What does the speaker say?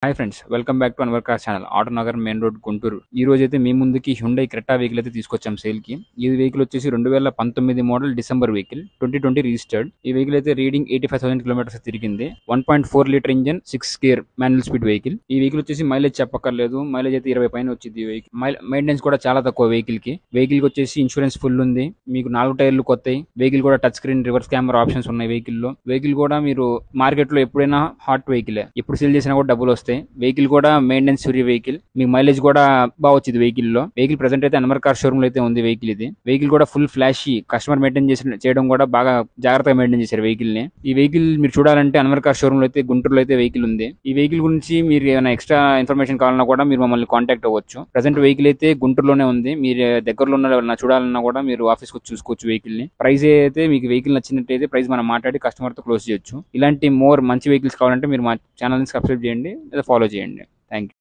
Hi friends, welcome back to Anwar car channel. Autonagar main road Guntur. ఈ రోజు అయితే మీ ముందుకి హ్యుండై క్రెటా వెహికల్ అయితే తీసుకొచ్చాం సేల్ కి. ఈ వెహికల్ వచ్చేసి 2019 మోడల్ డిసెంబర్ వెహికల్, 2020 రిజిస్టర్డ్. ఈ వెహికల్ అయితే రీడింగ్ 85,000 కిలోమీటర్స్ తిరిగింది. 1.4 litre engine, 6 gear manual speed vehicle. ఈ వెహికల్ వచ్చేసి మైలేజ్ చెప్పక్కర్లేదు, మైలేజ్ అయితే 20 పైన వచ్చింది. ఈ వెహికల్ మెయింటెనెన్స్ కూడా చాలా తక్కువ వెహికల్ కి. వెహికల్ కి వచ్చేసి ఇన్సూరెన్స్ ఫుల్ ఉంది. మీకు 4 టైర్లు కొత్తాయి. వెహికల్ కూడా touch screen, reverse camera options ఉన్నాయి వెహికల్ లో. వెహికల్ కూడా మీరు మార్కెట్ లో ఎప్పుడైనా హాట్ వెహికల్, ఎప్పుడు సేల్ చేసినా కూడా డబ్బులు వస్తాయి. వెహికల్ కూడా మెయింటెనెన్స్ ఫ్రీ వెహికల్. మీకు మైలేజ్ కూడా బాగా వచ్చింది వెహికల్ లో. వెహికల్ ప్రెసెంట్ అయితే అన్వర్ కార్ షోరూమ్ లో అయితే ఉంది వెహికల్ ఇది. వెహికల్ కూడా ఫుల్ ఫ్లాషీ, కస్టమర్ మెయింటైన్ చేయడం కూడా బాగా జాగ్రత్తగా మెయింటైన్ చేశారు వెహికల్ ని. ఈ వెహికల్ మీరు చూడాలంటే అన్వర్ కార్ షోరూమ్ లో అయితే గుంటూరులో అయితే వెహికల్ ఉంది. ఈ వెహికల్ గురించి మీరు ఏమైనా ఎక్స్ట్రా ఇన్ఫర్మేషన్ కావాలన్నా కూడా మీరు మమ్మల్ని కాంటాక్ట్ అవ్వచ్చు. ప్రెసెంట్ వెహికల్ అయితే గుంటూరులోనే ఉంది. మీరు దగ్గరలో ఉన్న చూడాలన్నా కూడా మీరు ఆఫీస్ కు చూసుకోవచ్చు వెహికల్ ని. ప్రైస్ అయితే మీకు వెహికల్ నచ్చినట్టయితే ప్రైస్ మనం మాట్లాడి కస్టమర్ తో క్లోజ్ చేయొచ్చు. ఇలాంటి మంచి వెహికల్స్ కావాలంటే మీరు మా ఛానల్ ని సబ్స్క్రైబ్ చేయండి లేదా ఫాలో చేయండి. Thank you.